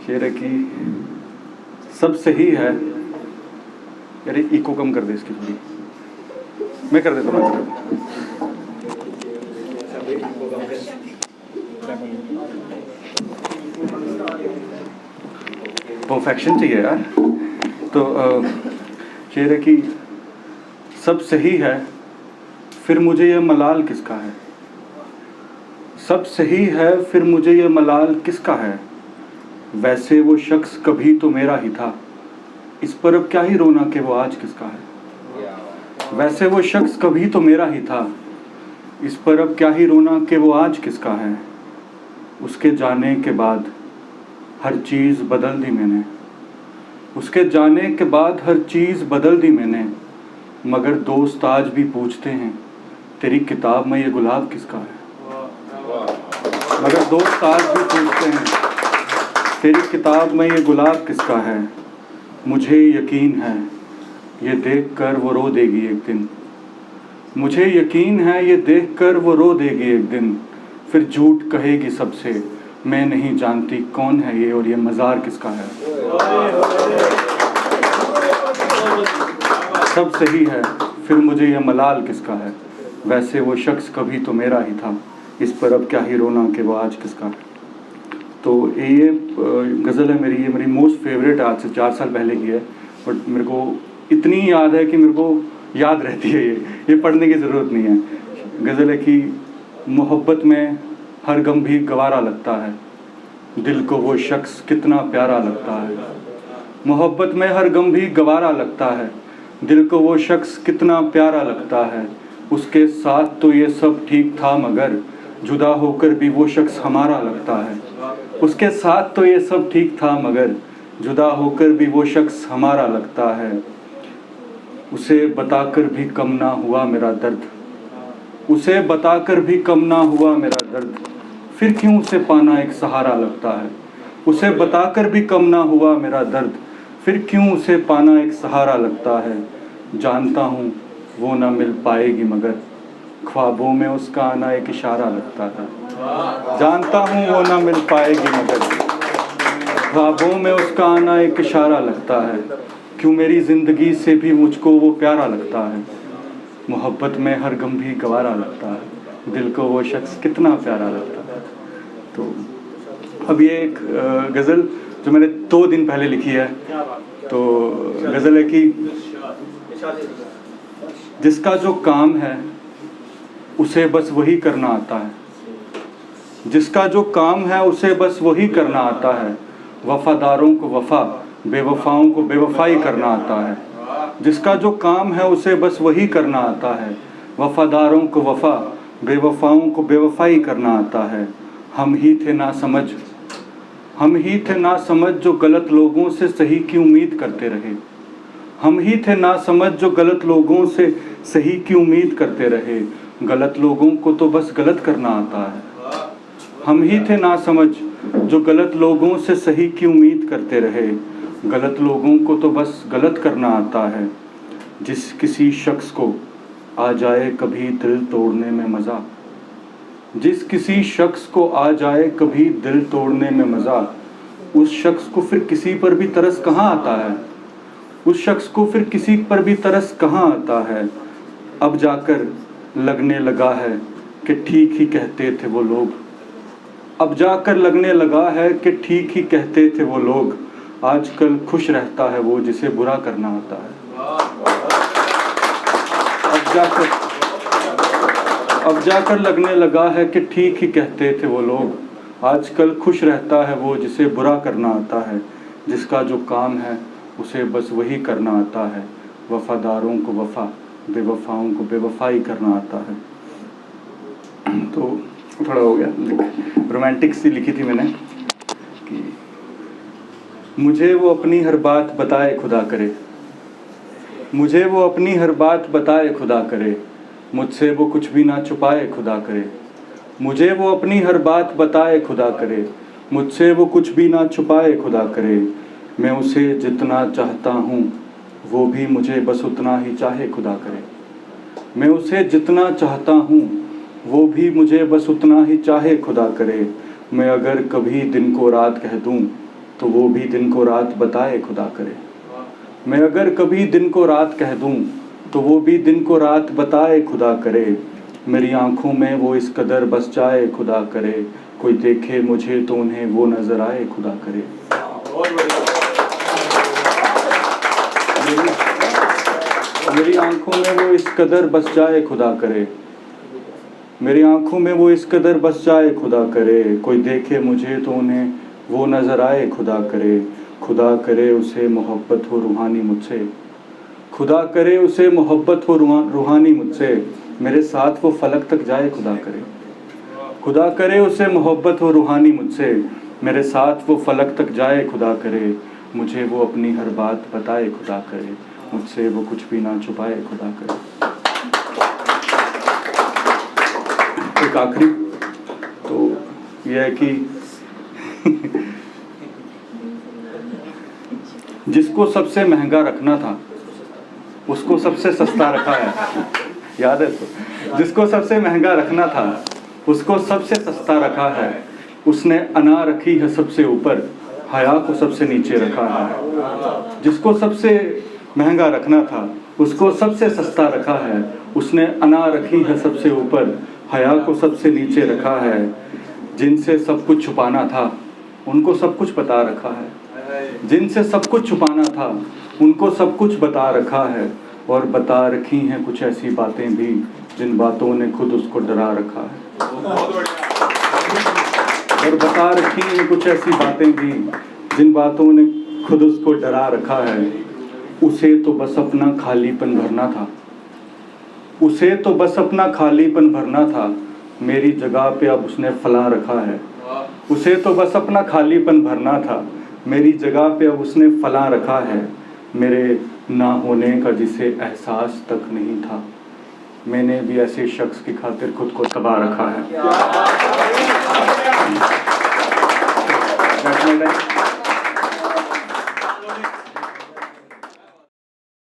शेर है कि सब सही है। यार इको कम कर दे इसकी थोड़ी, मैं कर देता हूँ। परफेक्शन चाहिए यार। तो शेर है कि सब सही है फिर मुझे यह मलाल किसका है। सब सही है फिर मुझे यह मलाल किसका है। वैसे वो शख्स कभी तो मेरा ही था, इस पर अब क्या ही रोना कि वो आज किसका है। वैसे वो शख्स कभी तो मेरा ही था, इस पर अब क्या ही रोना कि वो आज किसका है। उसके जाने के बाद हर चीज़ बदल दी मैंने, उसके जाने के बाद हर चीज़ बदल दी मैंने। मगर दोस्त आज भी पूछते हैं तेरी किताब में ये गुलाब किसका है। मगर दोस्त आज भी पूछते हैं तेरी किताब में ये गुलाब किसका है। मुझे यकीन है ये देखकर वो रो देगी एक दिन, मुझे यकीन है ये देखकर वो रो देगी एक दिन। फिर झूठ कहेगी सबसे मैं नहीं जानती कौन है ये और ये मज़ार किसका है। सब सही है फिर मुझे ये मलाल किसका है। वैसे वो शख्स कभी तो मेरा ही था, इस पर अब क्या ही रोना कि वो आज किसका है। तो ये गज़ल है मेरी, ये मेरी मोस्ट फेवरेट आज से 4 साल पहले की है, बट मेरे को इतनी याद है कि मेरे को याद रहती है। ये पढ़ने की ज़रूरत नहीं है। गज़ल है कि मोहब्बत में हर गम भी गवारा लगता है, दिल को वो शख्स कितना प्यारा लगता है। मोहब्बत में हर गम भी गवारा लगता है, दिल को वो शख्स कितना प्यारा लगता है। उसके साथ तो ये सब ठीक था मगर जुदा होकर भी वो शख्स हमारा लगता है। उसके साथ तो ये सब ठीक था मगर जुदा होकर भी वो शख्स हमारा लगता है। उसे बताकर भी कम ना हुआ मेरा दर्द, उसे बताकर भी कम ना हुआ मेरा दर्द। फिर क्यों उसे पाना एक सहारा लगता है। उसे बताकर भी कम ना हुआ मेरा दर्द, फिर क्यों उसे पाना एक सहारा लगता है। जानता हूँ वो ना मिल पाएगी मगर ख्वाबों में उसका आना एक इशारा लगता है। जानता हूँ वो ना मिल पाएगी मगर ख्वाबों में उसका आना एक इशारा लगता है। क्यों मेरी ज़िंदगी से भी मुझको वो प्यारा लगता है। मोहब्बत में हर गम भी गवारा लगता है, दिल को वो शख्स कितना प्यारा लगता है। तो अब ये एक गज़ल जो मैंने 2 दिन पहले लिखी है। तो गज़ल है कि जिसका जो काम है उसे बस वही करना आता है, जिसका जो काम है उसे बस वही करना आता है। वफ़ादारों को वफ़ा, बेवफ़ाओं को बेवफ़ाई करना आता है। जिसका जो काम है उसे बस वही करना आता है। वफ़ादारों को वफ़ा, बेवफ़ाओं को बेवफ़ाई करना आता है। हम ही थे ना समझ, हम ही थे ना समझ जो गलत लोगों से सही की उम्मीद करते रहे। हम ही थे ना समझ जो गलत लोगों से सही की उम्मीद करते रहे। गलत लोगों को तो बस गलत करना आता है। हम ही थे ना समझ जो गलत लोगों से सही की उम्मीद करते रहे। गलत लोगों को तो बस गलत करना आता है। जिस किसी शख्स को आ जाए कभी दिल तोड़ने में मज़ा, जिस किसी शख्स को आ जाए कभी दिल तोड़ने में मज़ा, उस शख्स को फिर किसी पर भी तरस कहाँ आता है। उस शख्स को फिर किसी पर भी तरस कहाँ आता है। अब जाकर लगने लगा है कि ठीक ही कहते थे वो लोग। अब जाकर लगने लगा है कि ठीक ही कहते थे वो लोग। आजकल खुश रहता है वो जिसे बुरा करना आता है। अब जाकर लगने लगा है कि ठीक ही कहते थे वो लोग। आजकल खुश रहता है वो जिसे बुरा करना आता है। जिसका जो काम है उसे बस वही करना आता है। वफ़ादारों को वफ़ा, बेवफ़ाओं को बेवफ़ाई करना आता है। तो थोड़ा हो गया, रोमांटिक सी लिखी थी मैंने कि मुझे वो अपनी हर बात बताए खुदा करे, मुझे वो अपनी हर बात बताए खुदा करे। मुझसे वो कुछ भी ना छुपाए खुदा करे। मुझे वो अपनी हर बात बताए खुदा करे। मुझसे वो कुछ भी ना छुपाए खुदा करे। मैं उसे जितना चाहता हूँ वो भी मुझे बस उतना ही चाहे खुदा करे। मैं उसे जितना चाहता हूँ वो भी मुझे बस उतना ही चाहे खुदा करे। मैं अगर कभी दिन को रात कह दूँ तो वो भी दिन को रात बताए खुदा करे। मैं अगर कभी दिन को रात कह दूं तो वो भी दिन को रात बताए खुदा करे। मेरी आंखों में वो इस कदर बस जाए खुदा करे, कोई देखे मुझे तो उन्हें वो नजर आए खुदा करे। मेरी आंखों में वो इस कदर बस जाए खुदा करे, मेरी आंखों में वो इस कदर बस जाए खुदा करे, कोई देखे मुझे तो उन्हें वो नजर आए खुदा करे। खुदा करे उसे मोहब्बत हो रूहानी मुझसे, खुदा करे उसे मोहब्बत हो रूहानी मुझसे, मेरे साथ वो फलक तक जाए खुदा करे। खुदा करे उसे मोहब्बत हो रूहानी मुझसे, मेरे साथ वो फलक तक जाए खुदा करे। मुझे वो अपनी हर बात बताए खुदा करे, मुझसे वो कुछ भी ना छुपाए खुदा करे। एक आखिरी तो यह है कि जिसको सबसे महंगा रखना था उसको सबसे सस्ता रखा है। याद है तो जिसको सबसे महंगा रखना था उसको सबसे सस्ता रखा है। उसने अना रखी है सबसे ऊपर, हया को सबसे नीचे रखा है। जिसको सबसे महंगा रखना था उसको सबसे सस्ता रखा है। उसने अना रखी है सबसे ऊपर, हया को सबसे नीचे रखा है। जिनसे सब कुछ छुपाना था उनको सब कुछ बता रखा है। जिनसे सब कुछ छुपाना था उनको सब कुछ बता रखा है। और बता रखी हैं कुछ ऐसी बातें भी जिन बातों ने खुद उसको डरा रखा है। और बता रखी हैं कुछ ऐसी बातें भी जिन बातों ने खुद उसको डरा रखा है। उसे तो बस अपना खालीपन भरना था, उसे तो बस अपना खालीपन भरना था, मेरी जगह पे अब उसने फला रखा है। उसे तो बस अपना खालीपन भरना था, मेरी जगह पे अब उसने फला रखा है। मेरे ना होने का जिसे एहसास तक नहीं था, मैंने भी ऐसे शख्स की खातिर खुद को तबाह रखा है।